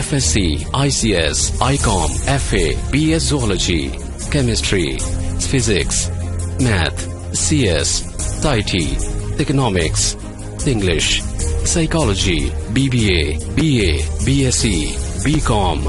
FSC, ICS, ICOM, FA, BS Zoology, Chemistry, Physics, Math, CS, IT, Economics, English, Psychology, BBA, BA, BSc, BCom।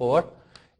4,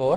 4,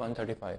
135।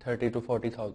30 to 40,000,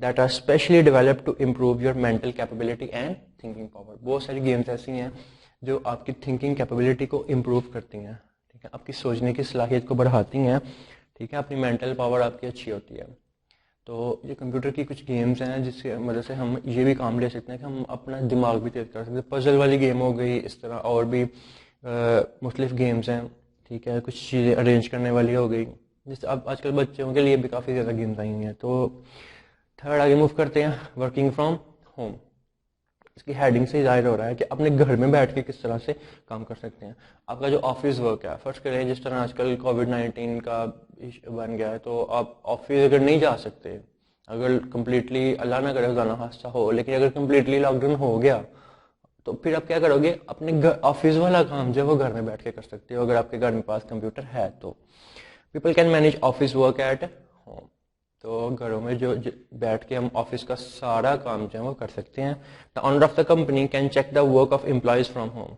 that are specially develop to improve your mental capability and thinking power. بہت ساری games ایسی ہیں جو آپ کی thinking capability کو improve کرتی ہیں, ٹھیک ہے, آپ کی سوچنے کی صلاحیت کو بڑھاتی ہیں, ٹھیک ہے, اپنی مینٹل پاور آپ کی اچھی ہوتی ہے. تو یہ کمپیوٹر کی کچھ گیمز ہیں جس کی مدد سے ہم یہ بھی کام لے سکتے ہیں کہ ہم اپنا دماغ بھی تیز کر سکتے ہیں. پزل والی گیم ہو گئی, اس طرح اور بھی مختلف گیمز ہیں, ٹھیک ہے, کچھ چیزیں ارینج کرنے والی ہو گئی, جس اب آج کل بچوں کے لیے بھی کافی زیادہ گیمز آئی ہوئی ہیں. تو تھرڈ آگے موو کرتے ہیں, ورکنگ فرام ہوم. اس کی ہیڈنگ سے ظاہر ہو رہا ہے کہ اپنے گھر میں بیٹھ کے کس طرح سے کام کر سکتے ہیں. آپ کا جو آفس ورک ہے, فرض کریں جس طرح آج کل کووڈ-19 کا بن گیا ہے, تو آپ آفس اگر نہیں جا سکتے, اگر کمپلیٹلی اللہ نہ کرے خدا نہ خواستہ ہو, لیکن اگر کمپلیٹلی لاک ڈاؤن ہو گیا تو پھر آپ کیا کرو گے, اپنے آفس والا کام جو ہے وہ گھر میں بیٹھ کے کر سکتے ہو اگر آپ کے گھر میں پاس کمپیوٹر ہے تو. People can manage office work at home. تو گھروں میں جو بیٹھ کے ہم آفس کا سارا کام جو ہے وہ کر سکتے ہیں. The owner of the company can check the work of employees from home.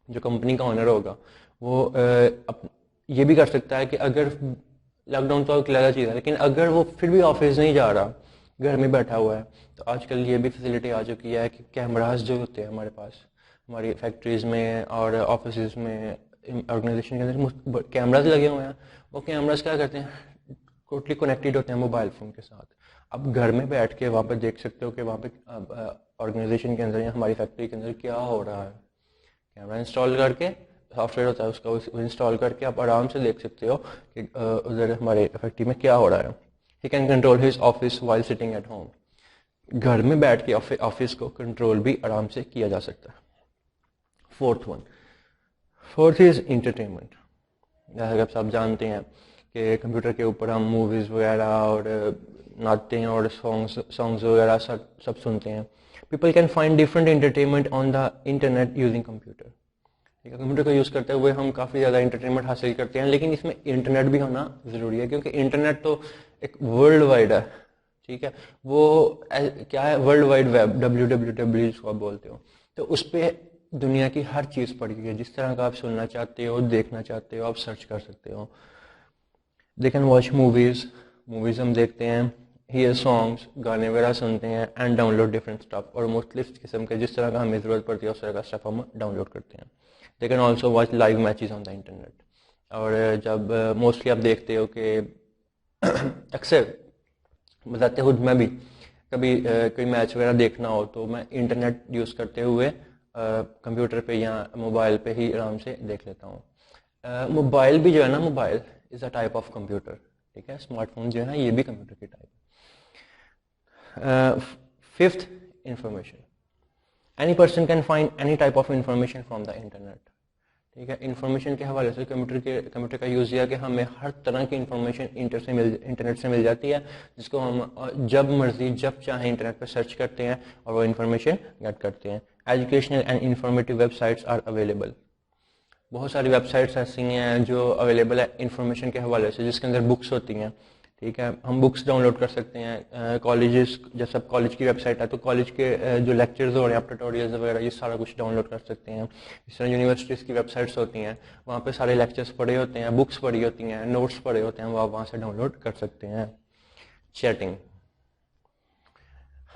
جو کمپنی کا آنر ہوگا وہ یہ بھی کر سکتا ہے کہ اگر لاک ڈاؤن تو ایک علیحدہ چیز ہے, لیکن اگر وہ پھر بھی آفس نہیں جا رہا, گھر میں بیٹھا ہوا ہے, تو آج کل یہ بھی فیسلٹی آ چکی ہے کہ کیمراز جو ہوتے ہیں ہمارے پاس, ہماری فیکٹریز میں اور آفیسز میں, آرگنائزیشن کے اندر کیمراز لگے ہوئے ہیں. وہ کیمراز کیا کرتے ہیں, ٹوٹلی کنیکٹیڈ ہوتے ہیں موبائل فون کے ساتھ. اب گھر میں بیٹھ کے وہاں پہ دیکھ سکتے ہو کہ وہاں پہ آرگنائزیشن کے اندر یا ہماری فیکٹری کے اندر کیا ہو رہا ہے. کیمرہ انسٹال کر کے, سافٹ ویئر ہوتا ہے اس کا, انسٹال کر کے آپ آرام سے دیکھ سکتے ہو کہ ادھر ہمارے فیکٹری میں کیا ہو رہا ہے. He can control his office while sitting at home. گھر میں بیٹھ کے آفس کو کنٹرول بھی آرام سے کیا جا سکتا ہے. Fourth is entertainment. جیسا کہ آپ سب جانتے ہیں کہ کمپیوٹر کے اوپر ہم موویز وغیرہ اور ناچتے ہیں اور سانگز وغیرہ سب سنتے ہیں. People can find different entertainment on the internet using computer. ٹھیک ہے, کمپیوٹر کا یوز کرتے ہوئے ہم کافی زیادہ انٹرٹینمنٹ حاصل کرتے ہیں, لیکن اس میں انٹرنیٹ بھی ہونا ضروری ہے, کیونکہ انٹرنیٹ تو ایک ورلڈ وائڈ ہے. ٹھیک ہے, وہ کیا ہے, ورلڈ وائڈ ویب, WWW جس کو آپ بولتے ہو. تو اس پہ دنیا کی ہر چیز پڑی ہوئی ہے. جس طرح کا آپ سننا چاہتے ہو, دیکھنا چاہتے ہو, آپ سرچ کر سکتے ہو. دے کین واچ موویز ہم دیکھتے ہیں, ہیئر سانگس, گانے وغیرہ سنتے ہیں, and download different stuff, اور مختلف قسم کے جس طرح کا ہمیں ضرورت پڑتی ہے اس طرح کا اسٹف ہم ڈاؤن لوڈ کرتے ہیں. They can also watch live matches on the internet. اور جب موسٹلی آپ دیکھتے ہو کہ اکثر بذات خود میں بھی کبھی کوئی میچ وغیرہ دیکھنا ہو تو میں انٹرنیٹ یوز کرتے ہوئے کمپیوٹر پہ یا موبائل پہ ہی آرام سے دیکھ لیتا ہوں. موبائل بھی جو ہے نا, mobile is a type of computer. ٹھیک ہے, اسمارٹ فون جو ہے نا یہ بھی کمپیوٹر کی type. Fifth, information. Any person can find any type of information from the internet. ٹھیک ہے, انفارمیشن کے حوالے سے کمپیوٹر کا یوز کیا کہ ہمیں ہر طرح کی انفارمیشن انٹرنیٹ سے مل جاتی ہے, جس کو ہم جب مرضی جب چاہیں انٹرنیٹ پہ سرچ کرتے ہیں اور وہ انفارمیشن گیٹ کرتے ہیں. Educational and informative websites are available. بہت ساری ویب سائٹس ایسی ہیں جو اویلیبل ہے انفارمیشن کے حوالے سے, جس کے اندر بکس ہوتی ہیں. ٹھیک ہے, ہم بکس ڈاؤن لوڈ کر سکتے ہیں. کالجز, جیسے اب کالج کی ویب سائٹ ہے تو کالج کے جو لیکچرز ہو رہے ہیں, آپ ٹیوٹوریلز وغیرہ یہ سارا کچھ ڈاؤن لوڈ کر سکتے ہیں. اس طرح یونیورسٹیز کی ویب سائٹس ہوتی ہیں, وہاں پہ سارے لیکچرز پڑے ہوتے ہیں, بکس پڑھی ہوتی ہیں, نوٹس پڑے ہوتے ہیں, وہ آپ وہاں سے ڈاؤن لوڈ کر سکتے ہیں. چیٹنگ.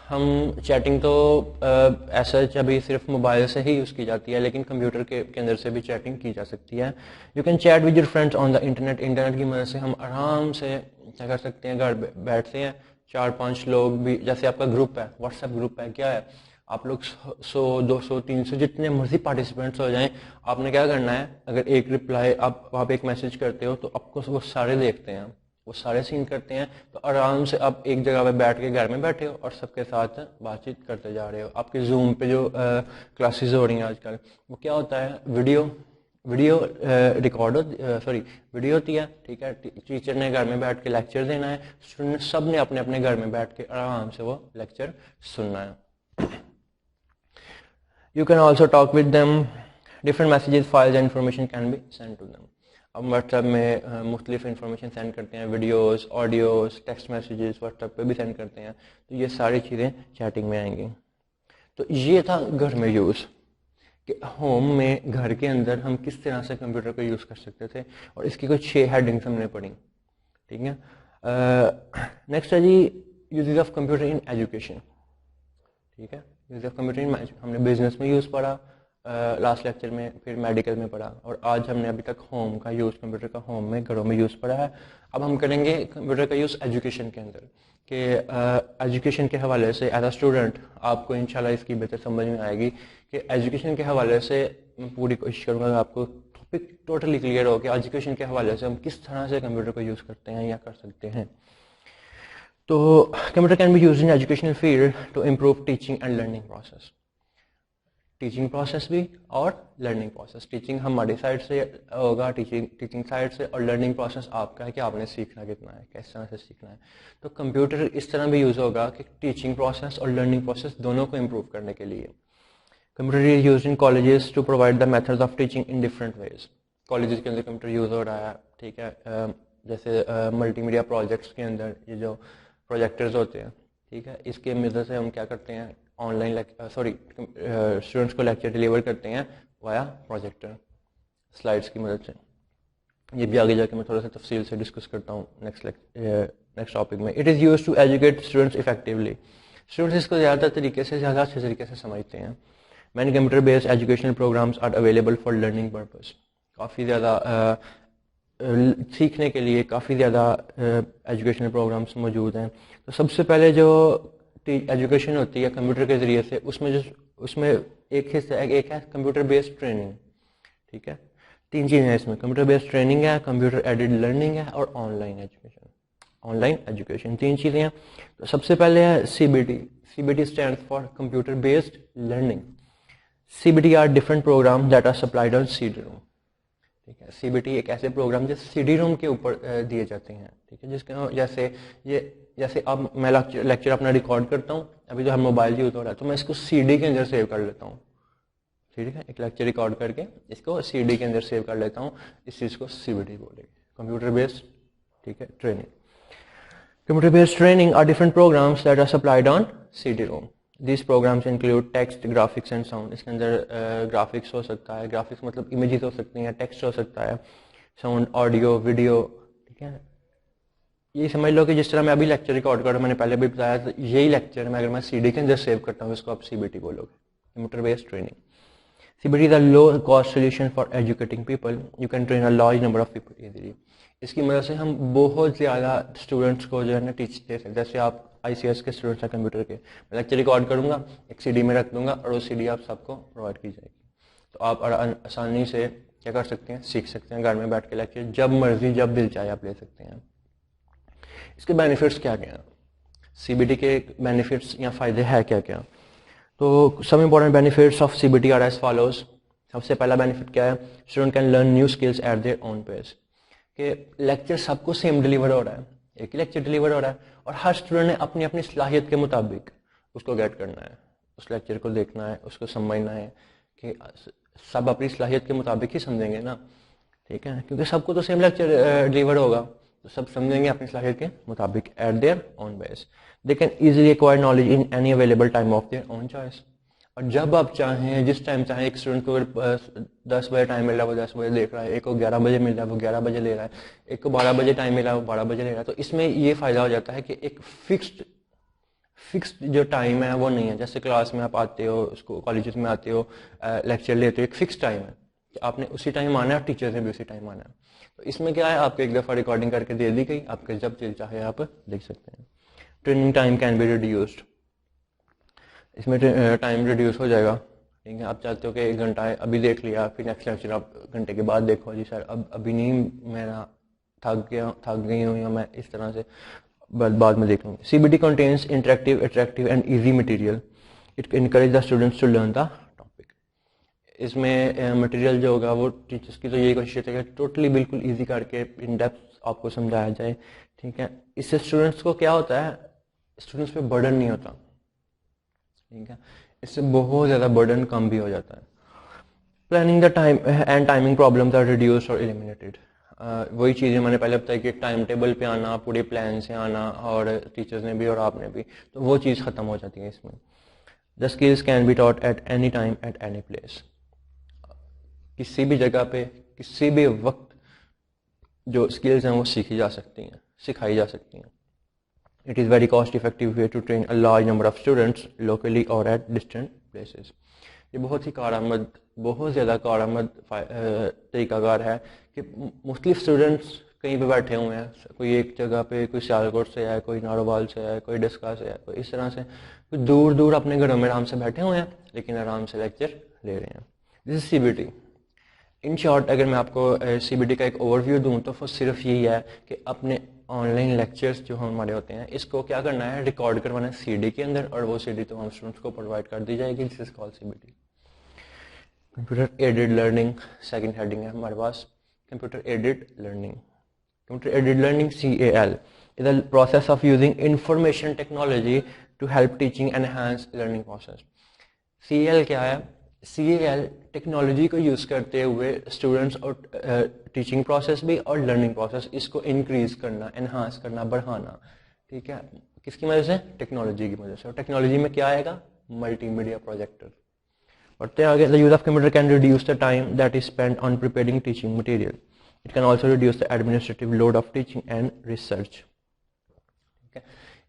ہم چیٹنگ تو ایسا ابھی صرف موبائل سے ہی یوز کی جاتی ہے, لیکن کمپیوٹر کے اندر سے بھی چیٹنگ کی جا سکتی ہے. You can chat with your friends on the internet. Internet کی مدد سے ہم آرام سے کیا کر سکتے ہیں, گھر بیٹھتے ہیں 4-5 لوگ بھی, جیسے آپ کا گروپ ہے, واٹس ایپ گروپ ہے, کیا ہے, آپ لوگ 100 200 300 جتنے مرضی پارٹیسپینٹس ہو جائیں, آپ نے کیا کرنا ہے, اگر ایک رپلائی آپ وہاں پہ ایک میسج کرتے ہو تو آپ کو وہ سارے دیکھتے ہیں, وہ سارے سین کرتے ہیں. تو آرام سے آپ ایک جگہ پہ بیٹھ کے گھر میں بیٹھے ہو اور سب کے ساتھ بات چیت کرتے جا رہے ہو. آپ کے زوم پہ جو کلاسز ہو رہی ہیں آج کل, وہ کیا ہوتا ہے, ویڈیو ریکارڈ ویڈیو ہوتی ہے. ٹھیک ہے, ٹیچر نے گھر میں بیٹھ کے لیکچر دینا ہے, اسٹوڈنٹ سب نے اپنے اپنے گھر میں بیٹھ کے آرام سے وہ لیکچر سننا ہے. You can also talk with them. Different messages, files and information can be send to them. اب واٹس ایپ میں مختلف انفارمیشن سینڈ کرتے ہیں, videos, audios, text messages WhatsApp پہ بھی سینڈ کرتے ہیں. تو یہ ساری چیزیں چیٹنگ میں آئیں گی. تو یہ تھا گھر میں یوز, کہ ہوم میں گھر کے اندر ہم کس طرح سے کمپیوٹر کو یوز کر سکتے تھے, اور اس کی کچھ 6 ہیڈنگس ہم نے پڑھی. ٹھیک ہے, نیکسٹ ہے جی uses of computer in education. ٹھیک ہے, یوز آف کمپیوٹر ہم نے بزنس میں یوز پڑھا لاسٹ لیکچر میں, پھر میڈیکل میں پڑھا, اور آج ہم نے ابھی تک ہوم کا یوز, کمپیوٹر کا ہوم میں گھروں میں یوز پڑھا ہے. اب ہم کریں گے کمپیوٹر کا یوز ایجوکیشن کے اندر, کہ ایجوکیشن کے حوالے سے ایز اے اسٹوڈنٹ آپ کو انشاءاللہ اس کی بہتر سمجھ میں آئے گی کہ ایجوکیشن کے حوالے سے میں پوری کوشش کروں گا کہ آپ کو ٹاپک ٹوٹلی کلیئر ہو کہ ایجوکیشن کے حوالے سے ہم کس طرح سے کمپیوٹر کو یوز کرتے ہیں یا کر سکتے ہیں. تو computer can be used in educational field to improve teaching and learning process. Teaching process بھی اور لرننگ پروسیس. ٹیچنگ ہماری سائڈ سے ہوگا, ٹیچنگ سائڈ سے, اور لرننگ پروسیس آپ کا ہے کہ آپ نے سیکھنا کتنا ہے, کس طرح سے سیکھنا ہے. تو کمپیوٹر اس طرح بھی یوز ہوگا کہ ٹیچنگ پروسیس اور لرننگ پروسیس دونوں کو امپروو کرنے کے لیے. Computer is used in colleges to provide the methods of teaching in different ways. Colleges کے اندر کمپیوٹر یوز ہو رہا ہے, ٹھیک ہے, جیسے ملٹی میڈیا پروجیکٹس کے اندر یہ جو پروجیکٹرز ہوتے ہیں, ٹھیک ہے, اس کی مدد سے ہم کیا کرتے ہیں, آن لائن اسٹوڈنٹس کو لیکچر ڈیلیور کرتے ہیں وایا پروجیکٹر سلائڈس کی مدد سے. یہ بھی آگے جا کے میں تھوڑا سا تفصیل سے ڈسکس کرتا ہوں نیکسٹ ٹاپک میں. It is use to educate students effectively. Students اس کو زیادہ طریقے سے, زیادہ اچھے طریقے سے سمجھتے ہیں. Many computer based educational programs are available for learning purpose. کافی زیادہ سیکھنے کے لیے کافی زیادہ ایجوکیشنل پروگرامس موجود ہیں. تو سب سے پہلے جو ایجوکیشن ہوتی ہے کمپیوٹر کے ذریعے سے, اس میں ایک حصہ ایک ہے کمپیوٹر بیسڈ ٹریننگ. ٹھیک ہے, 3 چیزیں ہیں اس میں, کمپیوٹر بیسڈ ٹریننگ ہے, کمپیوٹر ایڈڈ لرننگ ہے, اور آن لائن ایجوکیشن. 3 چیزیں ہیں. تو سب سے پہلے ہے C B T. C B T stand for computer based learning. C B T are different program that are supplied on C D روم. ٹھیک ہے, سی بی ٹی ایک ایسے پروگرام جو سی ڈی روم کے اوپر دیے جاتے ہیں. ٹھیک ہے, جس کے جیسے اب میں لیکچر اپنا ریکارڈ کرتا ہوں, ابھی جو ہم موبائل یوز ہو رہا ہے, تو میں اس کو سی ڈی کے اندر سیو کر لیتا ہوں. ٹھیک ہے, ایک لیکچر ریکارڈ کر کے اس کو سی ڈی کے اندر سیو کر لیتا ہوں. اس چیز کو سی بی ٹی بولے گے, کمپیوٹر بیسڈ, ٹھیک ہے, training. Computer based training are different programs that are supplied on C D ROM. These programs include text, graphics and sound. اس کے اندر گرافکس ہو سکتا ہے, گرافکس مطلب امیجز ہو سکتی ہیں, ٹیکسٹ ہو سکتا ہے, ساؤنڈ, آڈیو, ویڈیو. ٹھیک ہے, یہ سمجھ لو کہ جس طرح میں ابھی لیکچر ریکارڈ کر رہا ہوں, میں نے پہلے بھی بتایا, تو یہی لیکچر میں اگر میں سی ڈی کے اندر سیو کرتا ہوں, اس کو آپ سی بی ٹی بولو گے, computer based training. C B T is a low cost solution for educating people. You can train a large number of people easily. اس کی مدد سے ہم بہت زیادہ اسٹوڈنٹس کو جو ہے نا ٹیچ دے سکتے ہیں. جیسے آپ آئی سی ایس کے اسٹوڈنٹس ہیں کمپیوٹر کے, میں لیکچر ریکارڈ کروں گا, ایک سی ڈی میں رکھ دوں گا, اور وہ سی ڈی آپ سب کو پرووائڈ کی جائے گی. تو آپ آسانی سے کیا کر سکتے ہیں, سیکھ سکتے ہیں گھر میں بیٹھ کے لیکچر, جب مرضی جب دل چاہے آپ لے سکتے ہیں. اس کے بینیفٹس کیا کیا, سی بی ٹی کے بینیفٹس یا فائدے ہے کیا کیا. تو some important benefits of C B T are as follows. سب سے پہلا بینیفٹ کیا ہے, student can learn new skills at their own pace. کہ لیکچر سب کو سیم ڈلیور ہو رہا ہے, ایک ہی لیکچر ڈلیور ہو رہا ہے, اور ہر اسٹوڈنٹ نے اپنی اپنی صلاحیت کے مطابق اس کو گیٹ کرنا ہے, اس لیکچر کو دیکھنا ہے, اس کو سمجھنا ہے, کہ سب اپنی صلاحیت کے مطابق ہی سمجھیں گے نا. ٹھیک ہے, کیونکہ سب کو تو سیم لیکچر ڈلیور ہوگا, تو سب سمجھیں گے اپنی صلاحیت کے مطابق at their own base. They can easily acquire knowledge in any available time of their own choice. اور جب آپ چاہیں, جس ٹائم چاہیں, ایک اسٹوڈنٹ کو اگر 10 بجے ٹائم مل رہا ہے وہ 10 بجے دیکھ رہا ہے, ایک کو 11 بجے مل رہا ہے وہ 11 بجے لے رہا ہے, ایک کو 12 بجے ٹائم مل رہا ہے وہ 12 بجے لے رہا ہے. تو اس میں یہ فائدہ ہو جاتا ہے کہ ایک فکسڈ جو ٹائم ہے وہ نہیں ہے. جیسے کلاس میں آپ آتے ہو, اس کو کالجز میں آتے ہو, لیکچر لیتے ہو, ایک فکس ٹائم ہے کہ آپ نے اسی ٹائم آنا ہے, اور ٹیچر نے بھی اسی ٹائم آنا ہے. تو اس میں کیا ہے, آپ کو ایک دفعہ ریکارڈنگ کر کے دے دی گئی, آپ کے جب دل چاہے آپ دیکھ سکتے ہیں. Training time can be reduced. اس میں ٹائم ریڈیوس ہو جائے گا. ٹھیک ہے, آپ چاہتے ہو کہ 1 گھنٹہ ہے, ابھی دیکھ لیا, پھر نیکسٹ لیکچر آپ گھنٹے کے بعد دیکھو, جی سر ابھی نہیں, میرا تھک گئی ہوں, یا میں اس طرح سے بعد میں دیکھ لوں گی. C B T contains interactive, attractive and easy material. It encourage the students to learn the topic. اس میں مٹیریل جو ہوگا وہ ٹیچرس کی تو یہی کوشش ہے کہ ٹوٹلی بالکل ایزی کر کے ان ڈیپتھ آپ کو سمجھایا جائے. ٹھیک ہے, اس سے اسٹوڈنٹس کو کیا ہوتا ہے, اسٹوڈنٹس پہ برڈن نہیں ہوتا. ٹھیک ہے, اس سے بہت زیادہ برڈن کم بھی ہو جاتا ہے. Planning the time and timing problems are reduced اور ایلیمینیٹڈ. وہی چیزیں میں نے پہلے بتائی کہ ٹائم ٹیبل پہ آنا, پورے پلان سے آنا, اور ٹیچرز نے بھی اور آپ نے بھی, تو وہ چیز ختم ہو جاتی ہے اس میں. The skills can be taught at any time at any place. کسی بھی جگہ پہ کسی بھی وقت جو اسکلز ہیں وہ سیکھی جا سکتی ہیں, سکھائی جا سکتی ہیں. It is very cost effective way to train a large number of students locally or at distant places. یہ بہت ہی کارآمد، بہت زیادہ کارآمد طریقہ کار ہے کہ مختلف اسٹوڈنٹس کہیں پہ بیٹھے ہوئے ہیں، کوئی ایک جگہ پہ، کوئی سیالکوٹ سے ہے، کوئی ناروال سے ہے، کوئی ڈسکا سے ہے، کوئی اس طرح سے، کوئی دور دور اپنے گھروں میں آرام سے بیٹھے ہوئے ہیں لیکن آرام سے لیکچر لے رہے ہیں. This is C B T. In short اگر میں آپ کو سی بی ٹی کا ایک اوور ویو دوں تو وہ صرف یہی ہے کہ اپنے آن لائن لیکچرس جو ہمارے ہوتے ہیں اس کو کیا کرنا ہے، ریکارڈ کروانا ہے سی ڈی کے اندر، اور وہ سی ڈی تو ہم اسٹوڈنٹس کو پرووائڈ کر دی جائے گی. This is call C B T. Computer aided learning second heading ہے ہمارے پاس. Computer aided learning, computer aided learning CAL is the process of using information technology to help teaching enhance learning process. CAL کیا ہے؟ CAL technology کو use کرتے ہوئے students اور teaching process بھی اور لرننگ پروسیس اس کو انکریز کرنا، انہانس کرنا، بڑھانا. ٹھیک ہے، کس کی وجہ سے؟ ٹیکنالوجی کی وجہ سے. اور ٹیکنالوجی میں کیا آئے گا؟ Multi media projector. بڑھتے آگے. The use of computer can reduce the time that is spent on preparing teaching material. It can also reduce the administrative load of teaching and research.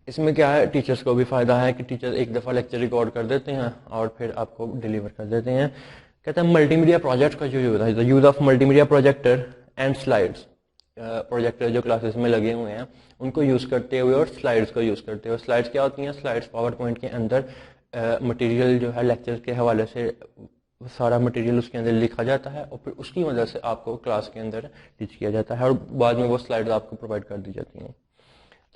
اس میں کیا ہے، ٹیچرس کو بھی فائدہ ہے کہ ٹیچر ایک دفعہ لیکچر ریکارڈ کر دیتے ہیں اور پھر آپ کو ڈیلیور کر دیتے ہیں. کہتے ہیں ملٹی میڈیا پروجیکٹ کا جو یوز ہے، use of multi media projector and slides. Projector جو کلاسز میں لگے ہوئے ہیں ان کو یوز کرتے ہوئے اور سلائڈس کو یوز کرتے ہوئے. سلائڈس کیا ہوتی ہیں؟ سلائڈس پاور پوائنٹ کے اندر مٹیریل جو ہے لیکچر کے حوالے سے سارا مٹیریل اس کے اندر لکھا جاتا ہے اور پھر اس کی وجہ سے آپ کو کلاس کے اندر ٹیچ کیا جاتا ہے اور بعد میں وہ سلائڈز آپ کو پرووائڈ کر دی جاتی ہیں.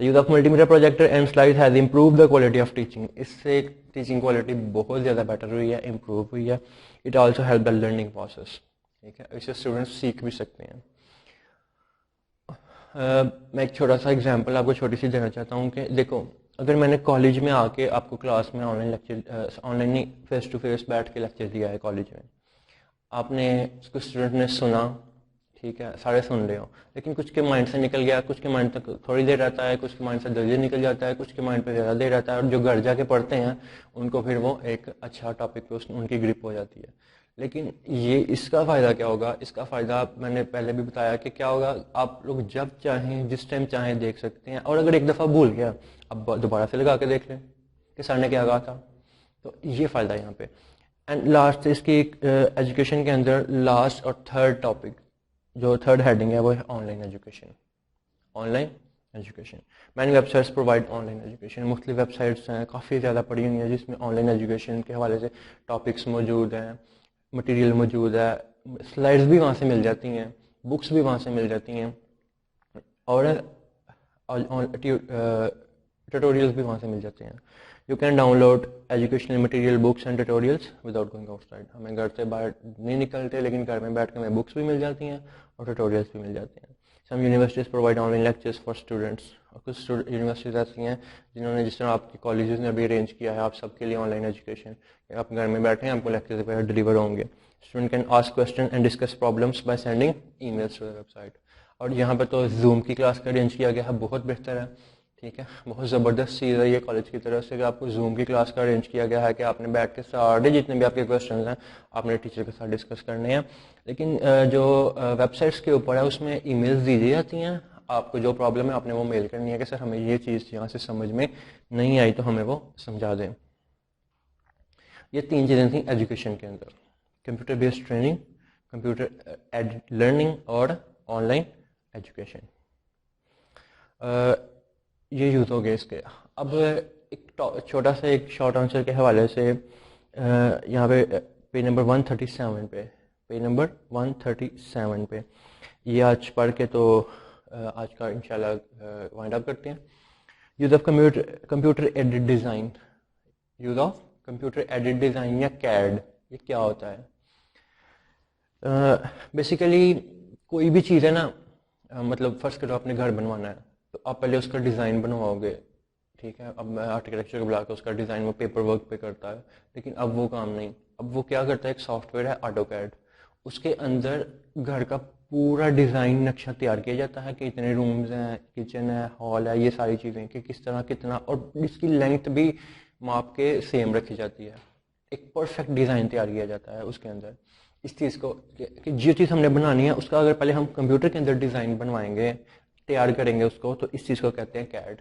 The use of multimedia projector and slides has improved the quality of teaching. اس سے ٹیچنگ کوالٹی بہت زیادہ بیٹر ہوئی ہے، امپروو ہوئی ہے. It also help the learning process. ٹھیک ہے، اس سے اسٹوڈنٹس سیکھ بھی سکتے ہیں. میں ایک چھوٹا سا ایگزامپل آپ کو چھوٹی سی دینا چاہتا ہوں کہ دیکھو، اگر میں نے کالج میں آ کے آپ کو کلاس میں on line lecture, on line نہیں، فیس ٹو فیس بیٹھ کے لیکچر دیا ہے کالج میں، آپ نے اس کو اسٹوڈنٹ نے سنا، ٹھیک ہے، سارے سن رہے ہو، لیکن کچھ کے مائنڈ سے نکل گیا، کچھ کے مائنڈ تک تھوڑی دیر رہتا ہے، کچھ کے مائنڈ سے جلدی نکل جاتا ہے، کچھ کے مائنڈ پہ زیادہ دیر رہتا ہے، اور جو گھر جا کے پڑھتے ہیں ان کو پھر وہ ایک اچھا ٹاپک پہ ان کی گرپ ہو جاتی ہے. لیکن یہ اس کا فائدہ کیا ہوگا؟ اس کا فائدہ میں نے پہلے بھی بتایا کہ کیا ہوگا، آپ لوگ جب چاہیں جس ٹائم چاہیں دیکھ سکتے ہیں، اور اگر ایک دفعہ بھول گیا اب دوبارہ سے لگا کے دیکھ لیں کہ سر نے کیا کہا تھا. تو یہ فائدہ یہاں پہ. اینڈ لاسٹ اس کی ایجوکیشن کے اندر لاسٹ اور تھرڈ ٹاپک جو تھرڈ ہیڈنگ ہے وہ ہے on line education. On line education. Many web sites provide online education. مختلف ویب سائٹس ہیں، کافی زیادہ پڑھی ہوئی ہیں جس میں آن لائن ایجوکیشن کے حوالے سے ٹاپکس موجود ہیں، مٹیریل موجود ہے، سلائڈس بھی وہاں سے مل جاتی ہیں، بکس بھی وہاں سے مل جاتی ہیں، اور ٹیوٹوریلس بھی وہاں سے مل جاتے ہیں. You can download educational material, books and tutorials without going outside. ہمیں گھر سے باہر نہیں نکلتے لیکن گھر میں بیٹھ کے ہمیں بکس بھی مل جاتی ہیں اور ٹیوٹوریلس بھی مل جاتے ہیں. Some universities provide online lectures for students. اور کچھ یونیورسٹیز ایسی ہیں جنہوں نے، جس طرح آپ کے کالجز نے ابھی ارینج کیا ہے آپ سب کے لیے آن لائن ایجوکیشن، آپ گھر میں بیٹھے ہیں، آپ کو لیکچر پہ ڈلیور ہوں گے. Student can ask question and discuss problems by sending emails to the website. اور یہاں پہ تو زوم کی کلاس کا ارینج کیا گیا ہے، بہت بہتر ہے. ٹھیک ہے، بہت زبردست چیز ہے یہ کالج کی طرف سے کہ آپ کو زوم کی کلاس کا ارینج کیا گیا ہے کہ آپ نے بیٹھ کے سارے جتنے بھی آپ کے کویشچنز ہیں آپ نے ٹیچر کے ساتھ ڈسکس کرنے ہیں. لیکن جو ویب سائٹس کے اوپر ہے اس میں ای میلز دی جاتی ہیں، آپ کو جو پرابلم ہے آپ نے وہ میل کرنی ہے کہ سر ہمیں یہ چیز یہاں سے سمجھ میں نہیں آئی تو ہمیں وہ سمجھا دیں. یہ تین چیزیں تھیں ایجوکیشن کے اندر: computer based training, computer aided learning اور آن لائن ایجوکیشن. یہ یوز ہو گئے اس کے. اب ایک چھوٹا سا ایک شارٹ آنسر کے حوالے سے یہاں پہ پیج نمبر 137 پہ، پیج نمبر 137 پہ یہ آج پڑھ کے تو آج کا انشاءاللہ وائنڈ اپ کرتے ہیں. Use of computer added design. Use of computer added design یا کیڈ، یہ کیا ہوتا ہے؟ بیسیکلی کوئی بھی چیز ہے نا، مطلب فرض کرو آپ نے گھر بنوانا ہے تو آپ پہلے اس کا ڈیزائن بنواؤ گے. ٹھیک ہے، اب میں آرکیٹیکچر کو بلا کے اس کا ڈیزائن وہ پیپر ورک پہ کرتا ہے، لیکن اب وہ کام نہیں. اب وہ کیا کرتا ہے، ایک سافٹ ویئر ہے آٹو کیڈ، اس کے اندر گھر کا پورا ڈیزائن نقشہ تیار کیا جاتا ہے کہ اتنے رومز ہیں، کچن ہے، ہال ہے، یہ ساری چیزیں کہ کس طرح کتنا، اور اس کی لینتھ بھی ماپ کے سیم رکھی جاتی ہے. ایک پرفیکٹ ڈیزائن تیار کیا جاتا ہے اس کے اندر. اس چیز کو کہ جو چیز ہم نے بنانی ہے اس کا اگر پہلے ہم کمپیوٹر کے اندر ڈیزائن بنوائیں گے، تیار کریں گے اس کو، تو اس چیز کو کہتے ہیں کیڈ.